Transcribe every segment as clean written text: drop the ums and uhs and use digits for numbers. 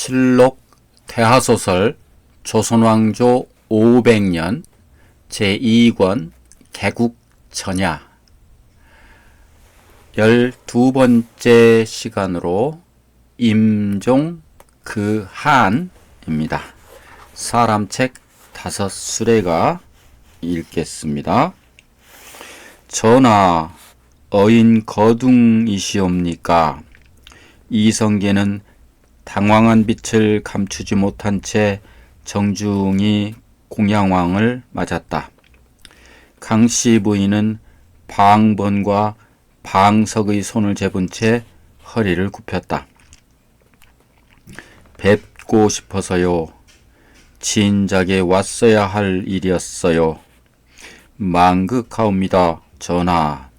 실록 대하소설 조선왕조 500년 제2권 개국전야 12번째 시간으로 임종 그 한입니다. 사람책 5수레가 읽겠습니다. 전하, 어인 거둥이시옵니까? 이성계는 당황한 빛을 감추지 못한 채 정중히 공양왕을 맞았다. 강씨 부인은 방번과 방석의 손을 잡은 채 허리를 굽혔다. 뵙고 싶어서요. 진작에 왔어야 할 일이었어요. 망극하옵니다, 전하.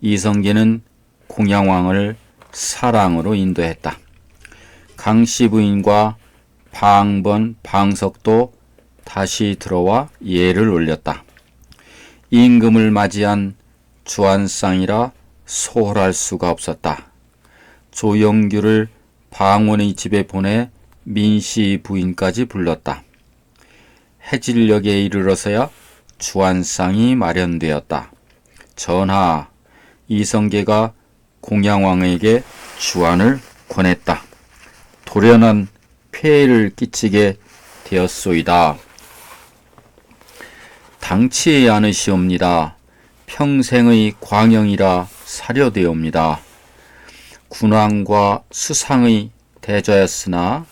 이성계는 공양왕을 사랑으로 인도했다. 강씨 부인과 방번, 방석도 다시 들어와 예를 올렸다. 임금을 맞이한 주안상이라 소홀할 수가 없었다. 조영규를 방원의 집에 보내 민씨 부인까지 불렀다. 해질녘에 이르러서야 주안상이 마련되었다. 전하, 이성계가 공양왕에게 주안을 권했다. 돌연한 폐해를 끼치게 되었소이다. 당치 않으시옵니다. 평생의 광영이라 사료되옵니다. 군왕과 수상의 대저였으나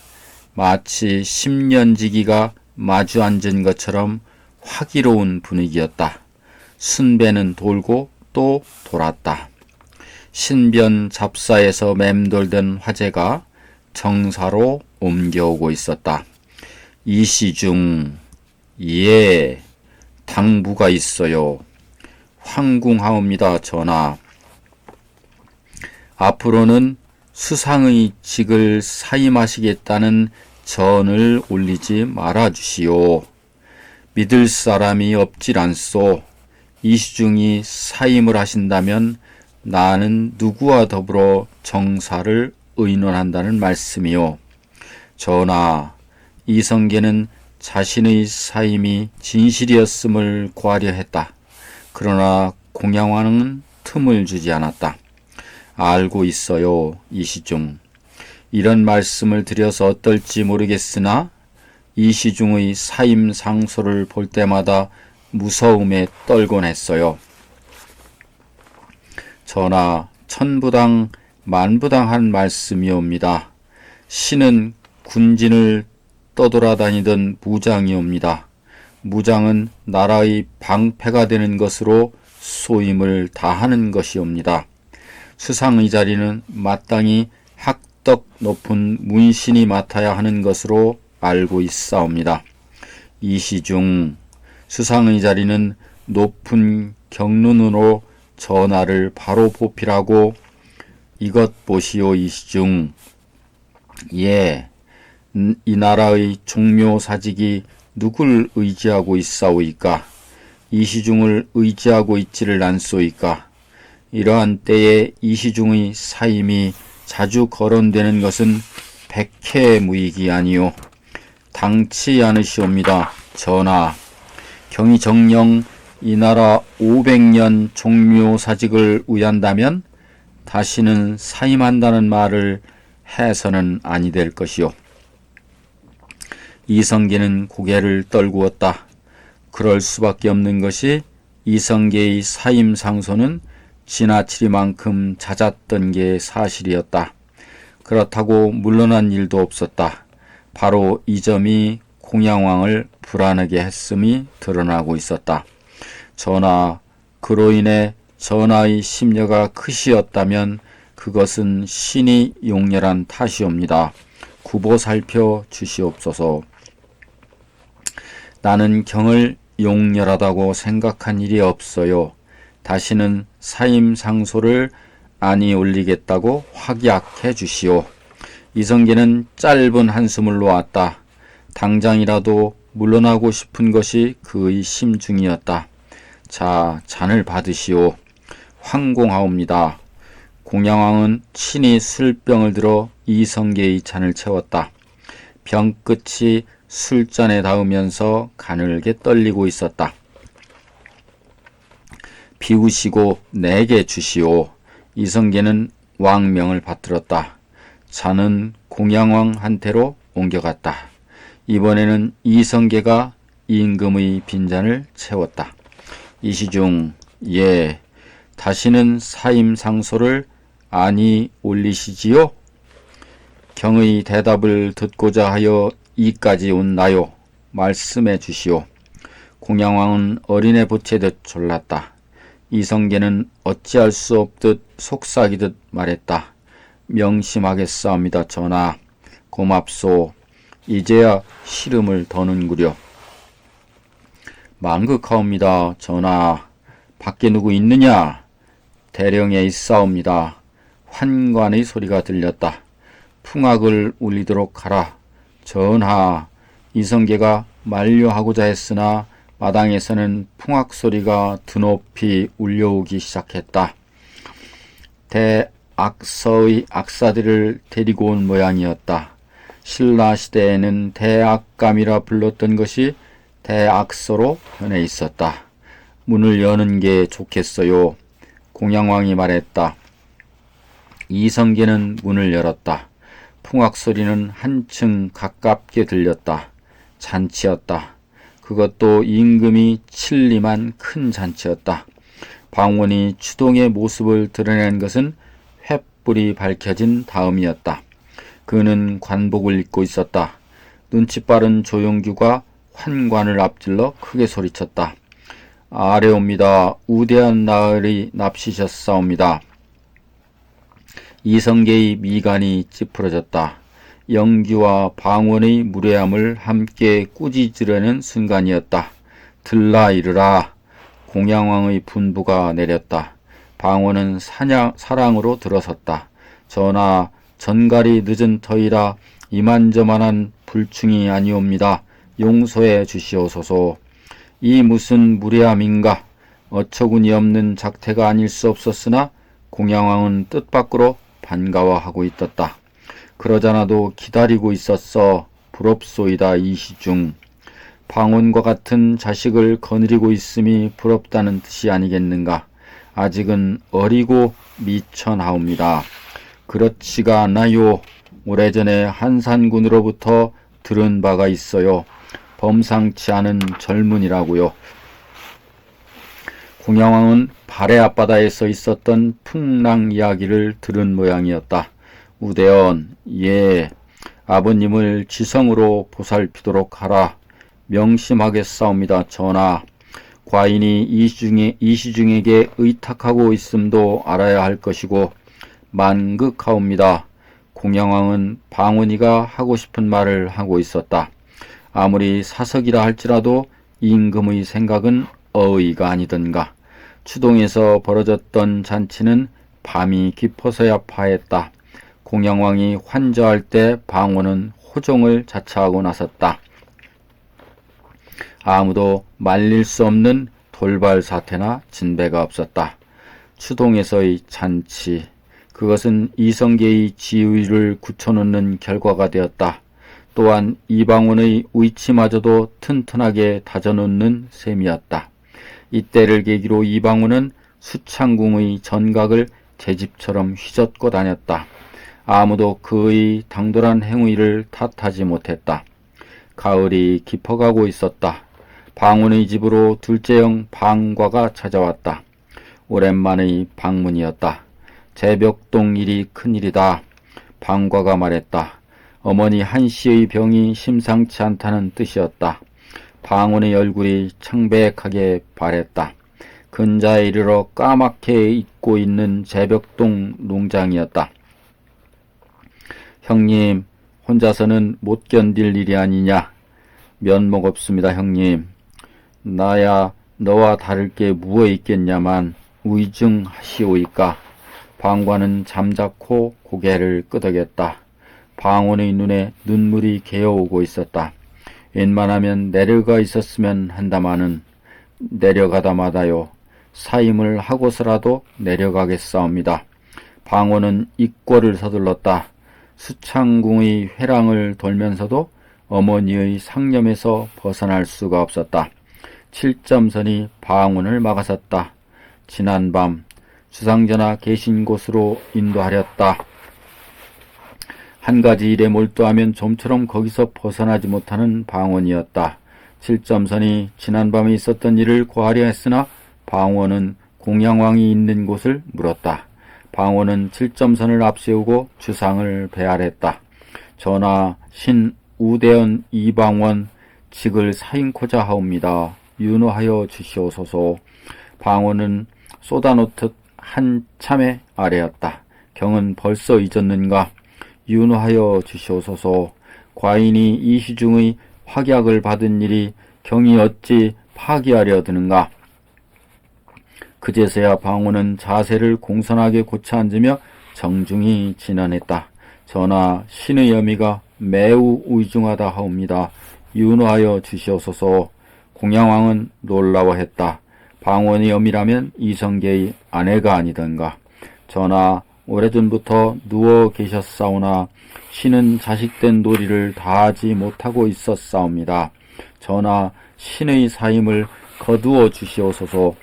마치 10년지기가 마주 앉은 것처럼 화기로운 분위기였다. 순배는 돌고 또 돌았다. 신변 잡사에서 맴돌던 화제가 정사로 옮겨오고 있었다. 이시중, 예, 당부가 있어요. 황궁하옵니다, 전하. 앞으로는 수상의 직을 사임하시겠다는 전을 올리지 말아주시오. 믿을 사람이 없질 않소. 이시중이 사임을 하신다면 나는 누구와 더불어 정사를 의논한다는 말씀이요. 전하, 이성계는 자신의 사임이 진실이었음을 고하려했다. 그러나 공양왕은 틈을 주지 않았다. 알고 있어요, 이시중. 이런 말씀을 드려서 어떨지 모르겠으나 이시중의 사임 상소를 볼 때마다 무서움에 떨곤 했어요. 전하, 천부당 만부당한 말씀이옵니다. 신은 군진을 떠돌아다니던 무장이옵니다. 무장은 나라의 방패가 되는 것으로 소임을 다하는 것이옵니다. 수상의 자리는 마땅히 학덕 높은 문신이 맡아야 하는 것으로 알고 있사옵니다. 이시중, 수상의 자리는 높은 경륜으로 전하를 바로 보필하고 이것 보시오, 이시중. 예, 이 나라의 종묘사직이 누굴 의지하고 있사오이까? 이시중을 의지하고 있지를 않소이까? 이러한 때에 이시중의 사임이 자주 거론되는 것은 백해무익이 아니요. 당치 않으시옵니다, 전하. 경이 정령 이 나라 500년 종묘사직을 위한다면 다시는 사임한다는 말을 해서는 아니 될 것이요. 이성계는 고개를 떨구었다. 그럴 수밖에 없는 것이 이성계의 사임 상소는 지나치리만큼 잦았던 게 사실이었다. 그렇다고 물러난 일도 없었다. 바로 이 점이 공양왕을 불안하게 했음이 드러나고 있었다. 전하, 그로 인해 전하의 심려가 크시었다면 그것은 신이 용렬한 탓이옵니다. 굽어 살펴 주시옵소서. 나는 경을 용렬하다고 생각한 일이 없어요. 다시는 사임 상소를 아니 올리겠다고 확약해 주시오. 이성계는 짧은 한숨을 놓았다. 당장이라도 물러나고 싶은 것이 그의 심중이었다. 자, 잔을 받으시오. 황공하옵니다. 공양왕은 친히 술병을 들어 이성계의 잔을 채웠다. 병끝이 술잔에 닿으면서 가늘게 떨리고 있었다. 비우시고 내게 주시오. 이성계는 왕명을 받들었다. 잔은 공양왕한테로 옮겨갔다. 이번에는 이성계가 임금의 빈잔을 채웠다. 이시중, 예, 다시는 사임상소를 아니 올리시지요? 경의 대답을 듣고자 하여 이까지 온 나요. 말씀해 주시오. 공양왕은 어린애 보채듯 졸랐다. 이성계는 어찌할 수 없듯 속삭이듯 말했다. 명심하겠사옵니다, 전하. 고맙소. 이제야 시름을 더는구려. 만극하옵니다, 전하. 밖에 누구 있느냐? 대령에 있사옵니다. 환관의 소리가 들렸다. 풍악을 울리도록 하라. 전하, 이성계가 만류하고자 했으나 마당에서는 풍악 소리가 드높이 울려오기 시작했다. 대악서의 악사들을 데리고 온 모양이었다. 신라 시대에는 대악감이라 불렀던 것이 대악서로 변해 있었다. 문을 여는 게 좋겠어요. 공양왕이 말했다. 이성계는 문을 열었다. 풍악 소리는 한층 가깝게 들렸다. 잔치였다. 그것도 임금이 칠림한 큰 잔치였다. 방원이 추동의 모습을 드러낸 것은 횃불이 밝혀진 다음이었다. 그는 관복을 입고 있었다. 눈치 빠른 조용규가 환관을 앞질러 크게 소리쳤다. 아래옵니다. 우대한 나으리 납시셨사옵니다. 이성계의 미간이 찌푸러졌다. 영규와 방원의 무례함을 함께 꾸짖으려는 순간이었다. 들라 이르라. 공양왕의 분부가 내렸다. 방원은 사랑으로 들어섰다. 전하, 전갈이 늦은 터이라 이만저만한 불충이 아니옵니다. 용서해 주시옵소서. 이 무슨 무례함인가. 어처구니 없는 작태가 아닐 수 없었으나 공양왕은 뜻밖으로 반가워하고 있었다. 그러자나도 기다리고 있었어. 부럽소이다. 이시중. 방원과 같은 자식을 거느리고 있음이 부럽다는 뜻이 아니겠는가. 아직은 어리고 미천하옵니다. 그렇지가 않아요. 오래전에 한산군으로부터 들은 바가 있어요. 범상치 않은 젊은이라고요. 공양왕은 발해 앞바다에서 있었던 풍랑 이야기를 들은 모양이었다. 우대원, 예, 아버님을 지성으로 보살피도록 하라. 명심하겠사옵니다, 전하. 과인이 이시중에게 의탁하고 있음도 알아야 할 것이고 만극하옵니다. 공양왕은 방원이가 하고 싶은 말을 하고 있었다. 아무리 사석이라 할지라도 임금의 생각은 어의가 아니던가. 추동에서 벌어졌던 잔치는 밤이 깊어서야 파했다. 공양왕이 환저할 때 방원은 호종을 자처하고 나섰다. 아무도 말릴 수 없는 돌발 사태나 진배가 없었다. 추동에서의 잔치, 그것은 이성계의 지위를 굳혀놓는 결과가 되었다. 또한 이방원의 위치마저도 튼튼하게 다져놓는 셈이었다. 이때를 계기로 이방원은 수창궁의 전각을 제 집처럼 휘젓고 다녔다. 아무도 그의 당돌한 행위를 탓하지 못했다. 가을이 깊어가고 있었다. 방원의 집으로 둘째형 방과가 찾아왔다. 오랜만의 방문이었다. 제벽동 일이 큰일이다. 방과가 말했다. 어머니 한씨의 병이 심상치 않다는 뜻이었다. 방원의 얼굴이 창백하게 바랬다. 근자에 이르러 까맣게 잊고 있는 제벽동 농장이었다. 형님, 혼자서는 못 견딜 일이 아니냐. 면목 없습니다, 형님. 나야 너와 다를 게 무엇 있겠냐만 위증하시오이까. 방과는 잠자코 고개를 끄덕였다. 방원의 눈에 눈물이 개어오고 있었다. 웬만하면 내려가 있었으면 한다마는 내려가다마다요. 사임을 하고서라도 내려가겠사옵니다. 방원은 입꼬를 서둘렀다. 수창궁의 회랑을 돌면서도 어머니의 상념에서 벗어날 수가 없었다. 7점선이 방언을 막아섰다. 지난밤 주상전하 계신 곳으로 인도하렸다. 한 가지 일에 몰두하면 좀처럼 거기서 벗어나지 못하는 방언이었다. 7점선이 지난밤에 있었던 일을 고하려 했으나 방언은 공양왕이 있는 곳을 물었다. 방언은 7점선을 앞세우고 주상을 배알했다. 전하, 신 우대현 이방원 직을 사인코자 하옵니다. 윤호하여 주시옵소서. 방언은 쏟아놓듯 한참에 아뢰었다. 경은 벌써 잊었는가? 윤호하여 주시옵소서. 과인이 이시중의 확약을 받은 일이 경이 어찌 파기하려 드는가? 그제서야 방언은 자세를 공손하게 고쳐 앉으며 정중히 진언했다. 전하, 신의 여미가 매우 의중하다 하옵니다. 윤호하여 주시옵소서. 공양왕은 놀라워했다. 방언의 여미라면 이성계의 아내가 아니던가. 전하, 오래전부터 누워 계셨사오나 신은 자식된 놀이를 다하지 못하고 있었사옵니다. 전하, 신의 사임을 거두어 주시옵소서.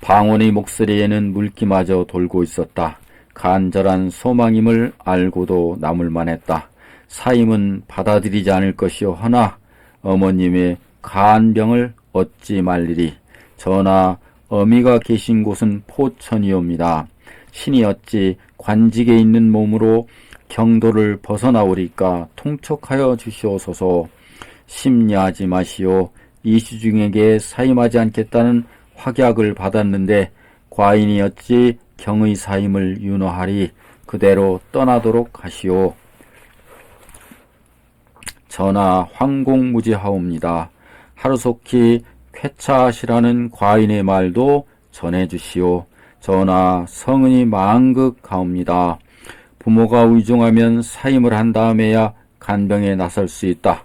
방언의 목소리에는 물기마저 돌고 있었다. 간절한 소망임을 알고도 나물만했다. 사임은 받아들이지 않을 것이오 하나 어머님의 간병을 얻지 말리리. 전하, 어미가 계신 곳은 포천이옵니다. 신이 어찌 관직에 있는 몸으로 경도를 벗어나오리까 통촉하여 주시옵소서. 심려하지 마시오. 이시중에게 사임하지 않겠다는 확약을 받았는데 과인이 어찌 경의 사임을 윤호하리. 그대로 떠나도록 하시오. 전하, 황공무지하옵니다. 하루속히 쾌차하시라는 과인의 말도 전해주시오. 전하, 성은이 망극하옵니다. 부모가 의중하면 사임을 한 다음에야 간병에 나설 수 있다.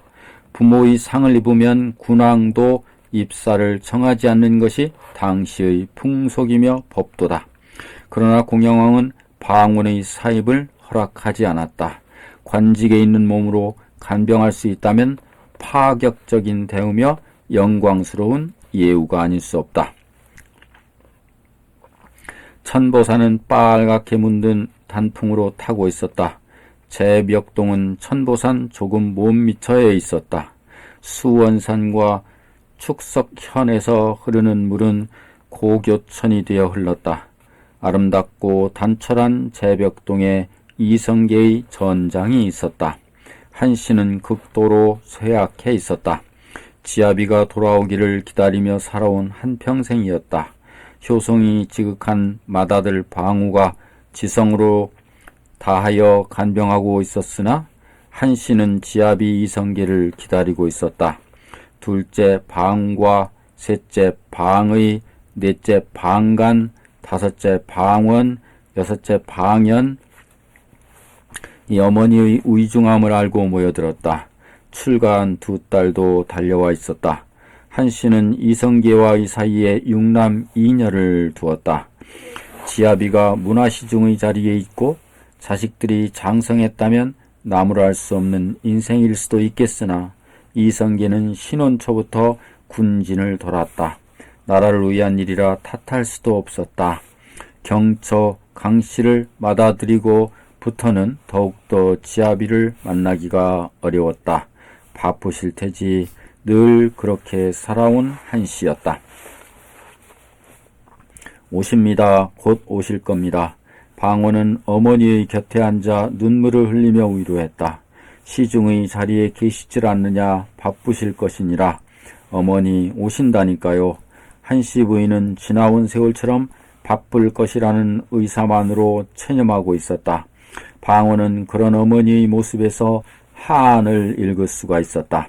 부모의 상을 입으면 군왕도 입사를 청하지 않는 것이 당시의 풍속이며 법도다. 그러나 공양왕은 방언의 사입을 허락하지 않았다. 관직에 있는 몸으로 간병할 수 있다면 파격적인 대우며 영광스러운 예우가 아닐 수 없다. 천보산은 빨갛게 문든 단풍으로 타고 있었다. 제멱동은 천보산 조금 못 미처에 있었다. 수원산과 축석현에서 흐르는 물은 고교천이 되어 흘렀다. 아름답고 단철한 제벽동에 이성계의 전장이 있었다. 한씨는 극도로 쇠약해 있었다. 지아비가 돌아오기를 기다리며 살아온 한평생이었다. 효성이 지극한 맏아들 방우가 지성으로 다하여 간병하고 있었으나 한씨는 지아비 이성계를 기다리고 있었다. 둘째 방과 셋째 방의, 넷째 방간, 다섯째 방원, 여섯째 방연, 이 어머니의 의중함을 알고 모여들었다. 출가한 두 딸도 달려와 있었다. 한씨는 이성계와의 사이에 육남 이녀를 두었다. 지아비가 문화시중의 자리에 있고 자식들이 장성했다면 나무랄 수 없는 인생일 수도 있겠으나 이성계는 신혼 초부터 군진을 돌았다. 나라를 위한 일이라 탓할 수도 없었다. 경처 강씨를 맏아들이고부터는 더욱더 지아비를 만나기가 어려웠다. 바쁘실 테지 늘 그렇게 살아온 한씨였다. 오십니다. 곧 오실 겁니다. 방언은 어머니의 곁에 앉아 눈물을 흘리며 위로했다. 시중의 자리에 계시질 않느냐 바쁘실 것이니라. 어머니 오신다니까요. 한씨 부인은 지나온 세월처럼 바쁠 것이라는 의사만으로 체념하고 있었다. 방언은 그런 어머니의 모습에서 한을 읽을 수가 있었다.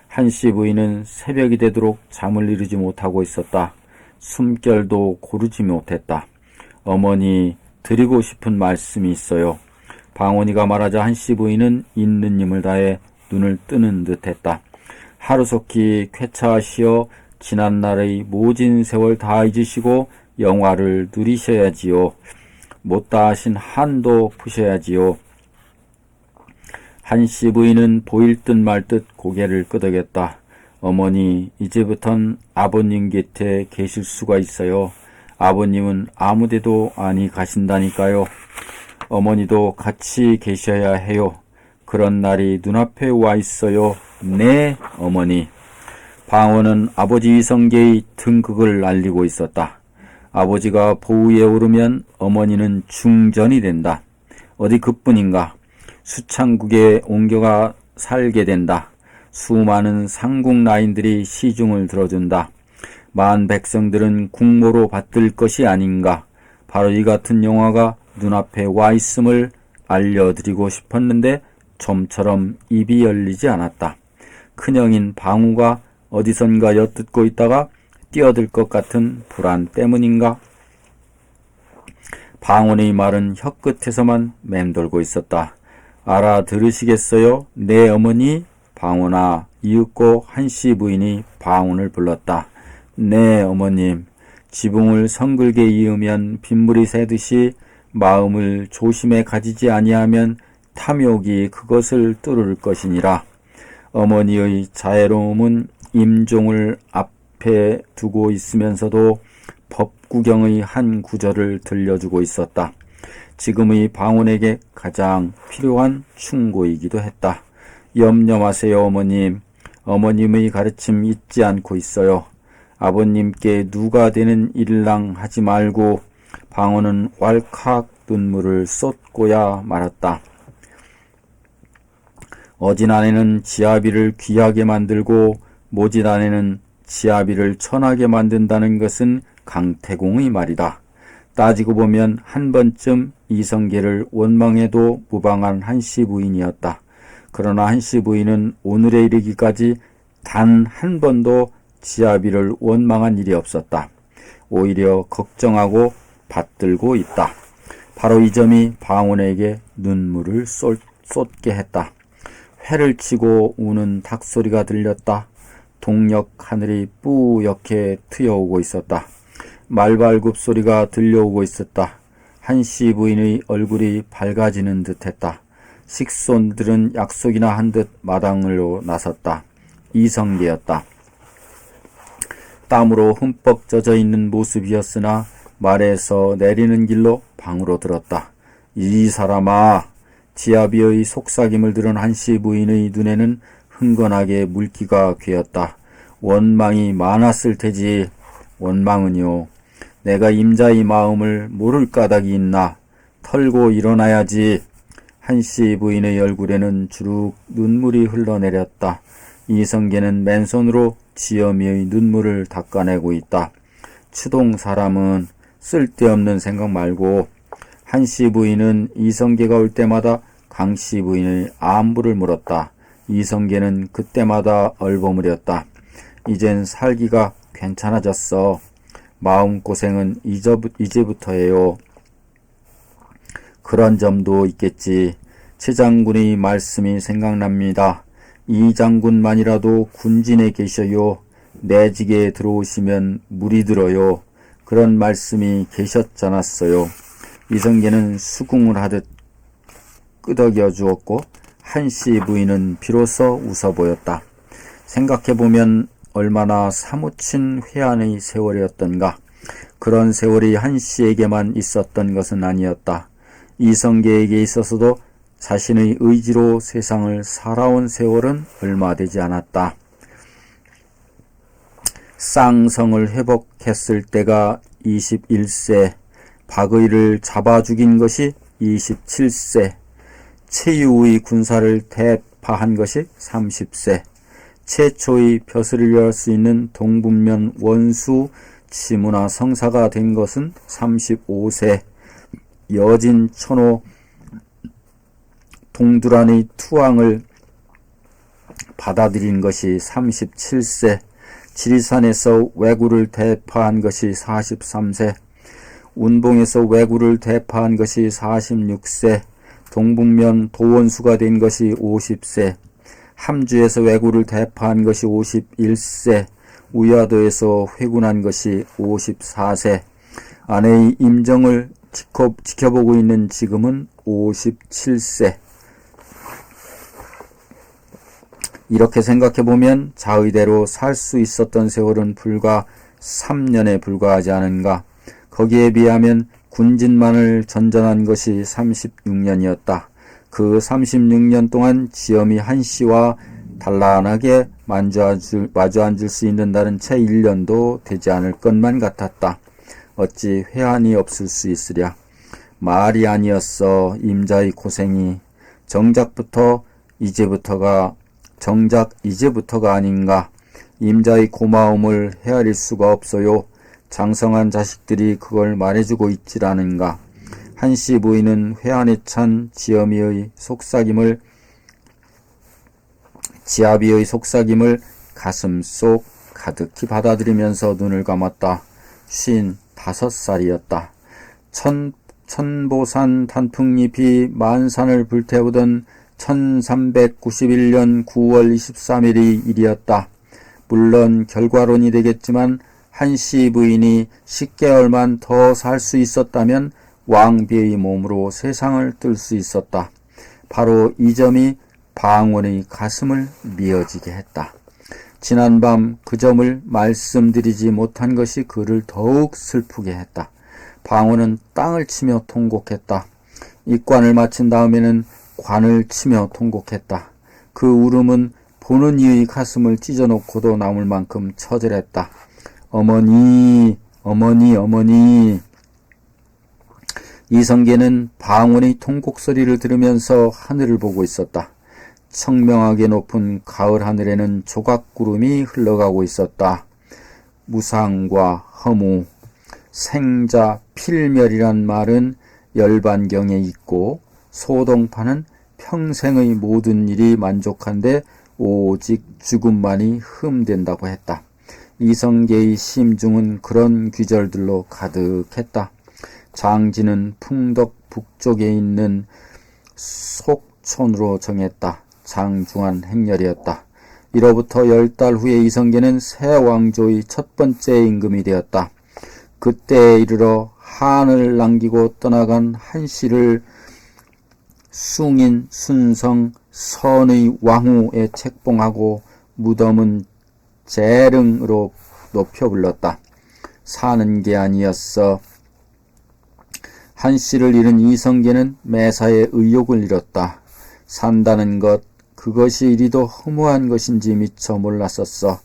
한씨 부인은 새벽이 되도록 잠을 이루지 못하고 있었다. 숨결도 고르지 못했다. 어머니 드리고 싶은 말씀이 있어요. 방언이가 말하자 한씨 부인은 있는 힘을 다해 눈을 뜨는 듯했다. 하루속히 쾌차하시어 지난날의 모진 세월 다 잊으시고 영화를 누리셔야지요. 못다 하신 한도 푸셔야지요. 한씨 부인은 보일 듯 말 듯 고개를 끄덕였다. 어머니, 이제부턴 아버님 곁에 계실 수가 있어요. 아버님은 아무데도 아니 가신다니까요. 어머니도 같이 계셔야 해요. 그런 날이 눈앞에 와 있어요. 네, 어머니. 방원은 아버지 이성계의 등극을 알리고 있었다. 아버지가 보위에 오르면 어머니는 중전이 된다. 어디 그뿐인가. 수창국에 옮겨가 살게 된다. 수많은 상국 라인들이 시중을 들어준다. 만 백성들은 국모로 받들 것이 아닌가. 바로 이 같은 영화가 눈앞에 와 있음을 알려드리고 싶었는데 좀처럼 입이 열리지 않았다. 큰형인 방우가 어디선가 엿듣고 있다가 뛰어들 것 같은 불안 때문인가? 방원의 말은 혀끝에서만 맴돌고 있었다. 알아들으시겠어요? 네, 어머니. 방원아. 이윽고 한씨 부인이 방원을 불렀다. 네, 어머님. 지붕을 성글게 이으면 빗물이 새듯이 마음을 조심해 가지지 아니하면 탐욕이 그것을 뚫을 것이니라. 어머니의 자애로움은 임종을 앞에 두고 있으면서도 법구경의 한 구절을 들려주고 있었다. 지금의 방원에게 가장 필요한 충고이기도 했다. 염려 마세요, 어머님. 어머님의 가르침 잊지 않고 있어요. 아버님께 누가 되는 일랑 하지 말고. 방원은 왈칵 눈물을 쏟고야 말았다. 어진 아내는 지아비를 귀하게 만들고 모진 아내는 지아비를 천하게 만든다는 것은 강태공의 말이다. 따지고 보면 한 번쯤 이성계를 원망해도 무방한 한씨 부인이었다. 그러나 한씨 부인은 오늘에 이르기까지 단 한 번도 지아비를 원망한 일이 없었다. 오히려 걱정하고 받들고 있다. 바로 이 점이 방원에게 눈물을 쏟게 했다. 회를 치고 우는 닭소리가 들렸다. 동력 하늘이 뿌옇게 트여오고 있었다. 말발굽 소리가 들려오고 있었다. 한씨 부인의 얼굴이 밝아지는 듯했다. 식손들은 약속이나 한 듯 마당으로 나섰다. 이성계였다. 땀으로 흠뻑 젖어있는 모습이었으나 말에서 내리는 길로 방으로 들었다. 이 사람아! 지아비의 속삭임을 들은 한씨 부인의 눈에는 흥건하게 물기가 괴었다. 원망이 많았을 테지. 원망은요. 내가 임자의 마음을 모를 까닭이 있나. 털고 일어나야지. 한씨 부인의 얼굴에는 주룩 눈물이 흘러내렸다. 이성계는 맨손으로 지어미의 눈물을 닦아내고 있다. 추동 사람은 쓸데없는 생각 말고. 한씨 부인은 이성계가 올 때마다 강씨 부인의 안부를 물었다. 이성계는 그때마다 얼버무렸다. 이젠 살기가 괜찮아졌어. 마음고생은 이제부터예요. 그런 점도 있겠지. 최 장군의 말씀이 생각납니다. 이 장군만이라도 군진에 계셔요. 내직에 들어오시면 물이 들어요. 그런 말씀이 계셨잖았어요. 이성계는 수긍을 하듯 끄덕여 주었고 한씨 부인은 비로소 웃어 보였다. 생각해보면 얼마나 사무친 회한의 세월이었던가. 그런 세월이 한씨에게만 있었던 것은 아니었다. 이성계에게 있어서도 자신의 의지로 세상을 살아온 세월은 얼마 되지 않았다. 쌍성을 회복했을 때가 21세, 박의를 잡아 죽인 것이 27세, 최유의 군사를 대파한 것이 30세, 최초의 벼슬을 열 수 있는 동분면 원수 치무나 성사가 된 것은 35세, 여진 천호 동두란의 투항을 받아들인 것이 37세, 지리산에서 왜구를 대파한 것이 43세, 운봉에서 왜구를 대파한 것이 46세, 동북면 도원수가 된 것이 50세, 함주에서 왜구를 대파한 것이 51세, 우야도에서 회군한 것이 54세, 아내의 임정을 지켜보고 있는 지금은 57세. 이렇게 생각해보면 자의대로 살 수 있었던 세월은 불과 3년에 불과하지 않은가. 거기에 비하면 군진만을 전전한 것이 36년이었다. 그 36년 동안 지엄이 한씨와 단란하게 마주 앉을 수 있는 날은 채 1년도 되지 않을 것만 같았다. 어찌 회한이 없을 수 있으랴. 말이 아니었어. 임자의 고생이 정작 이제부터가 아닌가. 임자의 고마움을 헤아릴 수가 없어요. 장성한 자식들이 그걸 말해주고 있질 않은가. 한씨 부인은 회한에 찬 지아비의 속삭임을 가슴속 가득히 받아들이면서 눈을 감았다. 55살이었다. 천보산 단풍잎이 만산을 불태우던 1391년 9월 23일이 일이었다. 물론 결과론이 되겠지만 한씨 부인이 10개월만 더 살 수 있었다면 왕비의 몸으로 세상을 뜰 수 있었다. 바로 이 점이 방원의 가슴을 미어지게 했다. 지난밤 그 점을 말씀드리지 못한 것이 그를 더욱 슬프게 했다. 방원은 땅을 치며 통곡했다. 입관을 마친 다음에는 관을 치며 통곡했다. 그 울음은 보는 이의 가슴을 찢어놓고도 남을 만큼 처절했다. 어머니, 어머니, 어머니. 이성계는 방원의 통곡소리를 들으면서 하늘을 보고 있었다. 청명하게 높은 가을 하늘에는 조각구름이 흘러가고 있었다. 무상과 허무, 생자, 필멸이란 말은 열반경에 있고 소동파는 평생의 모든 일이 만족한데 오직 죽음만이 흠된다고 했다. 이성계의 심중은 그런 귀절들로 가득했다. 장지는 풍덕 북쪽에 있는 속촌으로 정했다. 장중한 행렬이었다. 이로부터 10달 후에 이성계는 새 왕조의 첫 번째 임금이 되었다. 그때에 이르러 한을 남기고 떠나간 한씨를 숭인, 순성, 선의 왕후에 책봉하고 무덤은 재릉으로 높여 불렀다. 사는 게 아니었어. 한씨를 잃은 이성계는 매사에 의욕을 잃었다. 산다는 것, 그것이 이리도 허무한 것인지 미처 몰랐었어.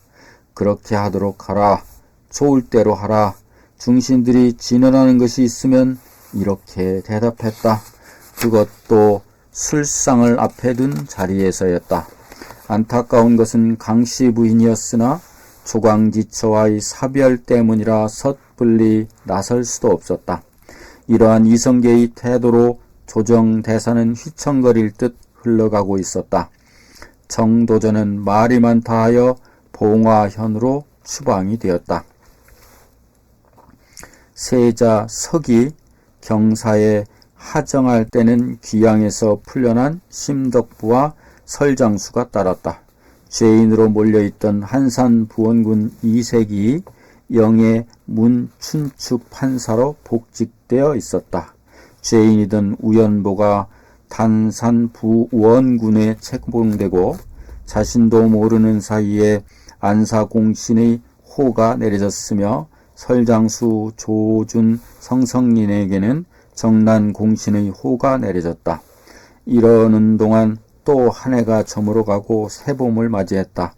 그렇게 하도록 하라. 좋을 대로 하라. 중신들이 진언하는 것이 있으면 이렇게 대답했다. 그것도 술상을 앞에 둔 자리에서였다. 안타까운 것은 강씨 부인이었으나 조광지처와의 사별 때문이라 섣불리 나설 수도 없었다. 이러한 이성계의 태도로 조정대사는 휘청거릴 듯 흘러가고 있었다. 정도전은 말이 많다 하여 봉화현으로 추방이 되었다. 세자 석이 경사에 하정할 때는 귀양에서 풀려난 심덕부와 설장수가 따랐다. 죄인으로 몰려있던 한산 부원군 이색이 영의 문춘축 판사로 복직되어 있었다. 죄인이던 우연보가 단산 부원군에 책봉되고 자신도 모르는 사이에 안사공신의 호가 내려졌으며 설장수 조준 성성린에게는 정난공신의 호가 내려졌다. 이러는 동안 또 한 해가 저물어 가고 새봄을 맞이했다.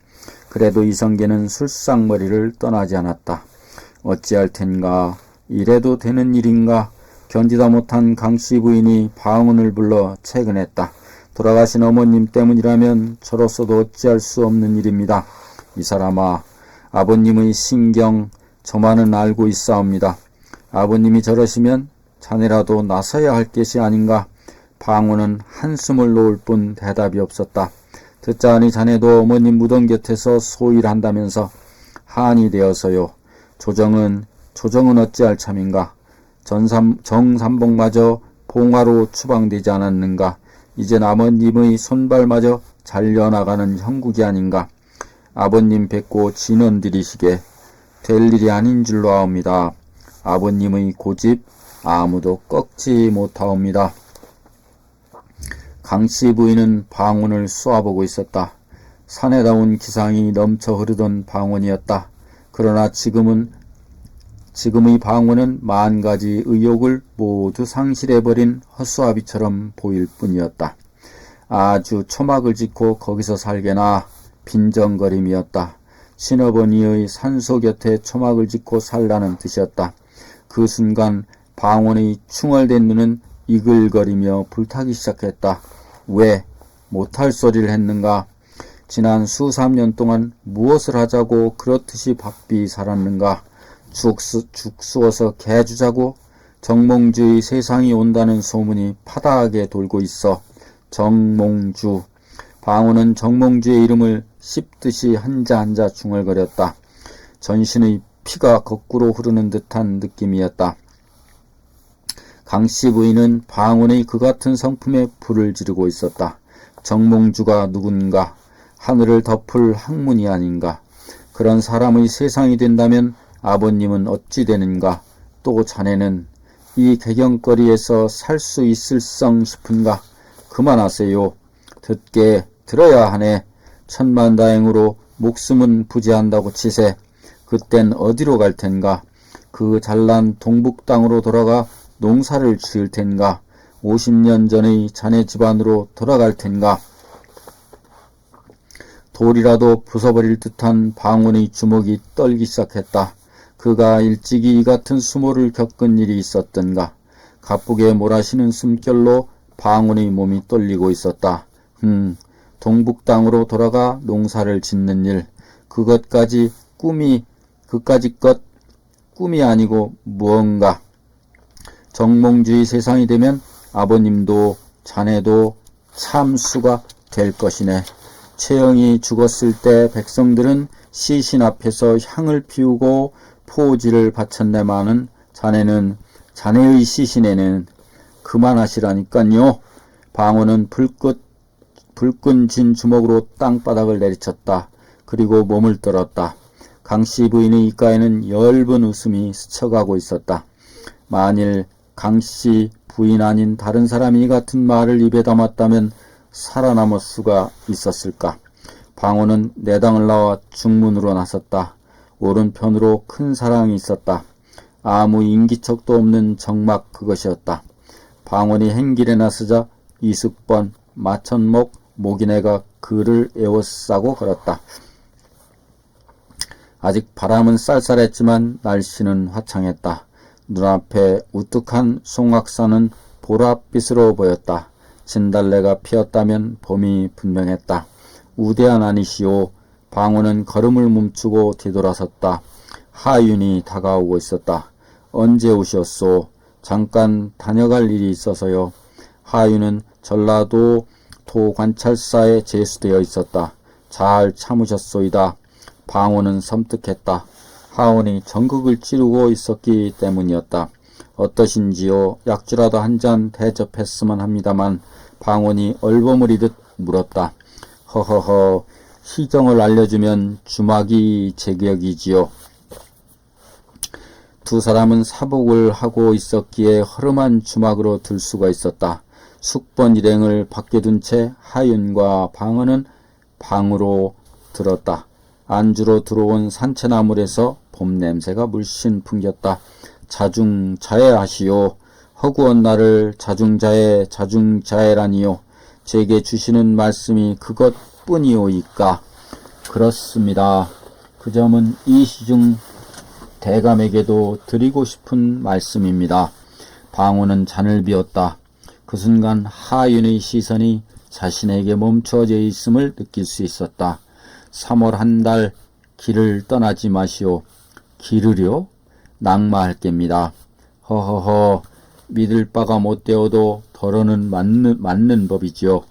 그래도 이성계는 술상머리를 떠나지 않았다. 어찌할 텐가, 이래도 되는 일인가. 견디다 못한 강씨 부인이 방언을 불러 채근했다. 돌아가신 어머님 때문이라면 저로서도 어찌할 수 없는 일입니다. 이 사람아, 아버님의 신경 저만은 알고 있사옵니다. 아버님이 저러시면 자네라도 나서야 할 것이 아닌가. 방언은 한숨을 놓을 뿐 대답이 없었다. 듣자 하니 자네도 어머님 무덤 곁에서 소일한다면서. 한이 되어서요. 조정은 어찌할 참인가. 정삼봉마저 봉화로 추방되지 않았는가. 이젠 아버님의 손발마저 잘려나가는 형국이 아닌가. 아버님 뵙고 진언 드리시게 될 일이 아닌 줄로 아옵니다. 아버님의 고집 아무도 꺾지 못하옵니다. 강씨 부인은 방언을 쏘아보고 있었다. 사내다운 기상이 넘쳐 흐르던 방언이었다. 그러나 지금의 방언은 만 가지 의욕을 모두 상실해버린 허수아비처럼 보일 뿐이었다. 아주 초막을 짓고 거기서 살게나 빈정거림이었다. 신어버니의 산소 곁에 초막을 짓고 살라는 뜻이었다. 그 순간 방언의 충혈된 눈은 이글거리며 불타기 시작했다. 왜 못할 소리를 했는가? 지난 수삼 년 동안 무엇을 하자고 그렇듯이 바삐 살았는가? 죽 쑤어서 개 주자고? 정몽주의 세상이 온다는 소문이 파다하게 돌고 있어. 정몽주. 방언은 정몽주의 이름을 씹듯이 한자 한자 중얼거렸다. 전신의 피가 거꾸로 흐르는 듯한 느낌이었다. 강씨 부인은 방언의 그 같은 성품에 불을 지르고 있었다. 정몽주가 누군가? 하늘을 덮을 학문이 아닌가? 그런 사람의 세상이 된다면 아버님은 어찌 되는가? 또 자네는 이 개경거리에서 살 수 있을성 싶은가? 그만하세요. 듣게 들어야 하네. 천만다행으로 목숨은 부지한다고 치세. 그땐 어디로 갈 텐가? 그 잘난 동북 땅으로 돌아가 농사를 지을 텐가? 50년 전의 자네 집안으로 돌아갈 텐가? 돌이라도 부숴버릴 듯한 방언의 주먹이 떨기 시작했다. 그가 일찍이 이 같은 수모를 겪은 일이 있었던가? 가쁘게 몰아쉬는 숨결로 방언의 몸이 떨리고 있었다. 동북 땅으로 돌아가 농사를 짓는 일, 그까짓 것 꿈이 아니고 무언가. 정몽주의 세상이 되면 아버님도 자네도 참수가 될 것이네. 최영이 죽었을 때 백성들은 시신 앞에서 향을 피우고 포지를 바쳤네마는 자네의 시신에는 그만하시라니깐요. 방언은 불끈 진 주먹으로 땅바닥을 내리쳤다. 그리고 몸을 떨었다. 강씨 부인의 입가에는 엷은 웃음이 스쳐가고 있었다. 만일 강씨 부인 아닌 다른 사람이 이 같은 말을 입에 담았다면 살아남을 수가 있었을까? 방언은 내당을 나와 중문으로 나섰다. 오른편으로 큰 사랑이 있었다. 아무 인기척도 없는 정막 그것이었다. 방언이 행길에 나서자 이숙번, 마천목, 모기네가 그를 에워싸고 걸었다. 아직 바람은 쌀쌀했지만 날씨는 화창했다. 눈앞에 우뚝한 송악산은 보랏빛으로 보였다. 진달래가 피었다면 봄이 분명했다. 우대한 아니시오. 방언은 걸음을 멈추고 뒤돌아섰다. 하윤이 다가오고 있었다. 언제 오셨소? 잠깐 다녀갈 일이 있어서요. 하윤은 전라도 도관찰사에 제수되어 있었다. 잘 참으셨소이다. 방언은 섬뜩했다. 하원이 전극을 찌르고 있었기 때문이었다. 어떠신지요? 약주라도 한 잔 대접했으면 합니다만 방언이 얼버무리듯 물었다. 허허허, 시정을 알려주면 주막이 제격이지요. 두 사람은 사복을 하고 있었기에 허름한 주막으로 들 수가 있었다. 숙번 일행을 밖에 둔 채 하윤과 방언은 방으로 들었다. 안주로 들어온 산채나물에서 봄 냄새가 물씬 풍겼다. 자중자애하시오. 허구한 나를 자중자애라니요. 제게 주시는 말씀이 그것뿐이오이까. 그렇습니다. 그 점은 이 시중 대감에게도 드리고 싶은 말씀입니다. 방언은 잔을 비웠다. 그 순간 하윤의 시선이 자신에게 멈춰져 있음을 느낄 수 있었다. 3월 한 달 길을 떠나지 마시오. 길을요? 낙마할 깹니다. 허허허, 믿을 바가 못 되어도 덜어는 맞는 법이지요.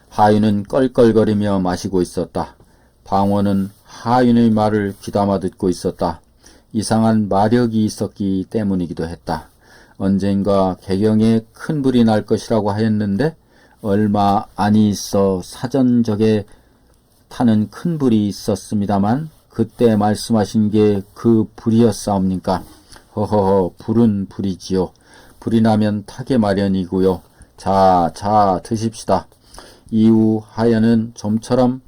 하윤은 껄껄거리며 마시고 있었다. 방원은 하윤의 말을 귀담아 듣고 있었다. 이상한 마력이 있었기 때문이기도 했다. 언젠가 개경에 큰 불이 날 것이라고 하였는데 얼마 안이 있어 사전적에 타는 큰 불이 있었습니다만 그때 말씀하신 게 그 불이었사옵니까? 허허허, 불은 불이지요. 불이 나면 타게 마련이고요. 자, 드십시다. 이후 하유는 좀처럼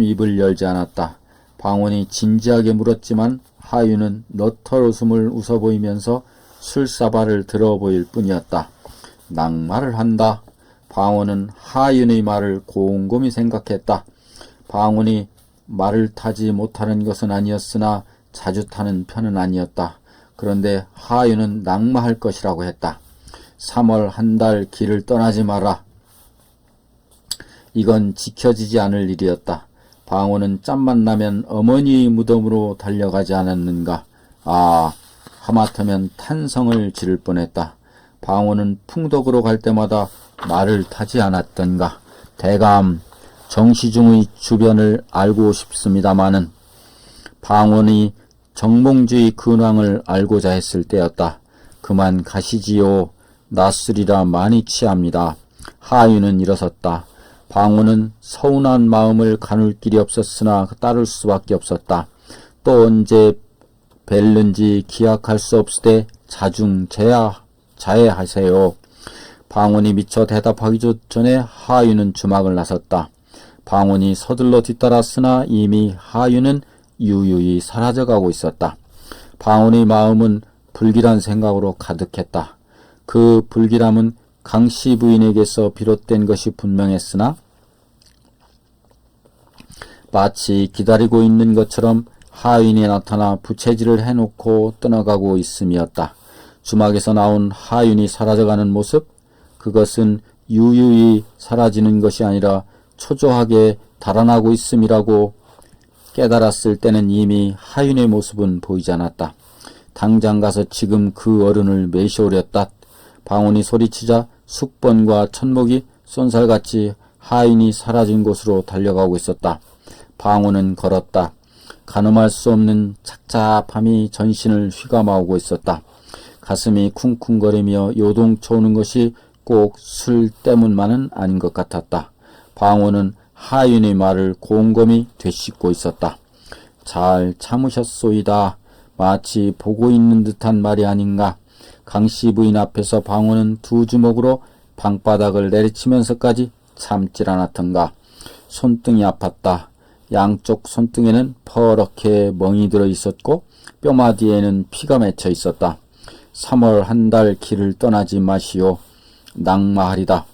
입을 열지 않았다. 방원이 진지하게 물었지만 하유는 너털 웃음을 웃어 보이면서 술사발을 들어 보일 뿐이었다. 낙마를 한다. 방원은 하윤의 말을 곰곰이 생각했다. 방원이 말을 타지 못하는 것은 아니었으나 자주 타는 편은 아니었다. 그런데 하윤은 낙마할 것이라고 했다. 3월 한 달 길을 떠나지 마라. 이건 지켜지지 않을 일이었다. 방원은 짬만 나면 어머니의 무덤으로 달려가지 않았는가. 하마터면 탄성을 지를 뻔했다. 방원은 풍덕으로 갈 때마다 말을 타지 않았던가. 대감 정시중의 주변을 알고 싶습니다마는 방원이 정몽주의 근황을 알고자 했을 때였다. 그만 가시지요. 낮술이라 많이 취합니다. 하윤은 일어섰다. 방원은 서운한 마음을 가눌 길이 없었으나 따를 수밖에 없었다. 또 언제 뵐는지 기약할 수 없으되 자해하세요. 방원이 미처 대답하기 전에 하윤은 주막을 나섰다. 방원이 서둘러 뒤따랐으나 이미 하윤은 유유히 사라져가고 있었다. 방원의 마음은 불길한 생각으로 가득했다. 그 불길함은 강씨 부인에게서 비롯된 것이 분명했으나 마치 기다리고 있는 것처럼 하윤이 나타나 부채질을 해놓고 떠나가고 있음이었다. 주막에서 나온 하윤이 사라져가는 모습, 그것은 유유히 사라지는 것이 아니라 초조하게 달아나고 있음이라고 깨달았을 때는 이미 하윤의 모습은 보이지 않았다. 당장 가서 지금 그 어른을 매시오렸다. 방원이 소리치자 숙번과 천목이 쏜살같이 하윤이 사라진 곳으로 달려가고 있었다. 방원은 걸었다. 가늠할 수 없는 착잡함이 전신을 휘감아오고 있었다. 가슴이 쿵쿵거리며 요동쳐오는 것이 꼭 술 때문만은 아닌 것 같았다. 방원은 하윤의 말을 곰곰이 되씹고 있었다. 잘 참으셨소이다. 마치 보고 있는 듯한 말이 아닌가. 강씨 부인 앞에서 방원은 두 주먹으로 방바닥을 내리치면서까지 참질 않았던가. 손등이 아팠다. 양쪽 손등에는 퍼렇게 멍이 들어 있었고 뼈마디에는 피가 맺혀 있었다. 3월 한 달 길을 떠나지 마시오. 낙마하리다.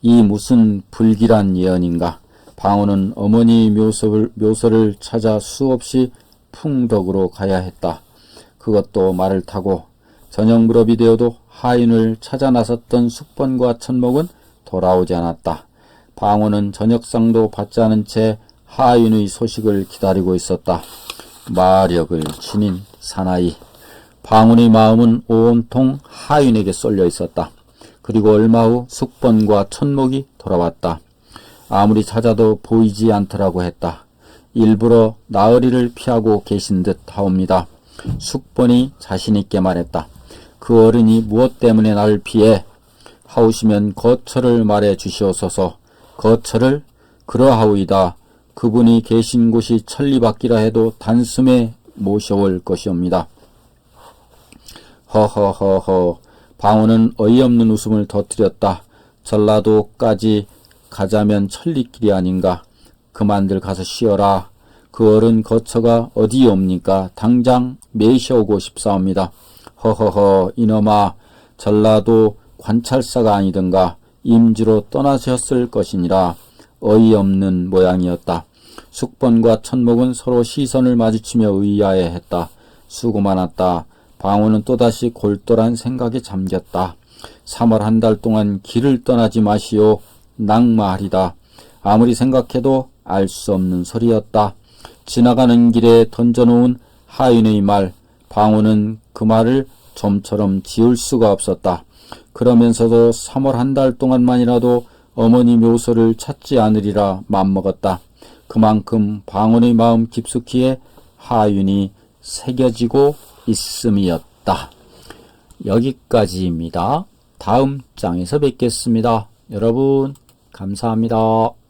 이 무슨 불길한 예언인가. 방원은 어머니 묘소를 찾아 수없이 풍덕으로 가야 했다. 그것도 말을 타고 저녁 무렵이 되어도 하윤을 찾아 나섰던 숙번과 천목은 돌아오지 않았다. 방원은 저녁상도 받지 않은 채 하윤의 소식을 기다리고 있었다. 마력을 지닌 사나이. 방원의 마음은 온통 하윤에게 쏠려 있었다. 그리고 얼마 후 숙번과 천목이 돌아왔다. 아무리 찾아도 보이지 않더라고 했다. 일부러 나으리를 피하고 계신 듯 하옵니다. 숙번이 자신있게 말했다. 그 어른이 무엇 때문에 나를 피해? 하오시면 거처를 말해 주시옵소서. 거처를? 그러하오이다. 그분이 계신 곳이 천리밖이라 해도 단숨에 모셔올 것이옵니다. 허허허허. 방원은 어이없는 웃음을 터뜨렸다. 전라도까지 가자면 천리길이 아닌가. 그만들 가서 쉬어라. 그 어른 거처가 어디옵니까? 당장 매셔오고 싶사옵니다. 허허허. 이놈아, 전라도 관찰사가 아니던가 임지로 떠나셨을 것이니라. 어이없는 모양이었다. 숙번과 천목은 서로 시선을 마주치며 의아해했다. 수고 많았다. 방원은 또다시 골똘한 생각에 잠겼다. 3월 한 달 동안 길을 떠나지 마시오. 낙마하리다. 아무리 생각해도 알 수 없는 소리였다. 지나가는 길에 던져놓은 하윤의 말. 방원은 그 말을 좀처럼 지울 수가 없었다. 그러면서도 3월 한 달 동안만이라도 어머니 묘소를 찾지 않으리라 맘먹었다. 그만큼 방원의 마음 깊숙이에 하윤이 새겨지고 있음이었다. 여기까지입니다. 다음 장에서 뵙겠습니다. 여러분 감사합니다.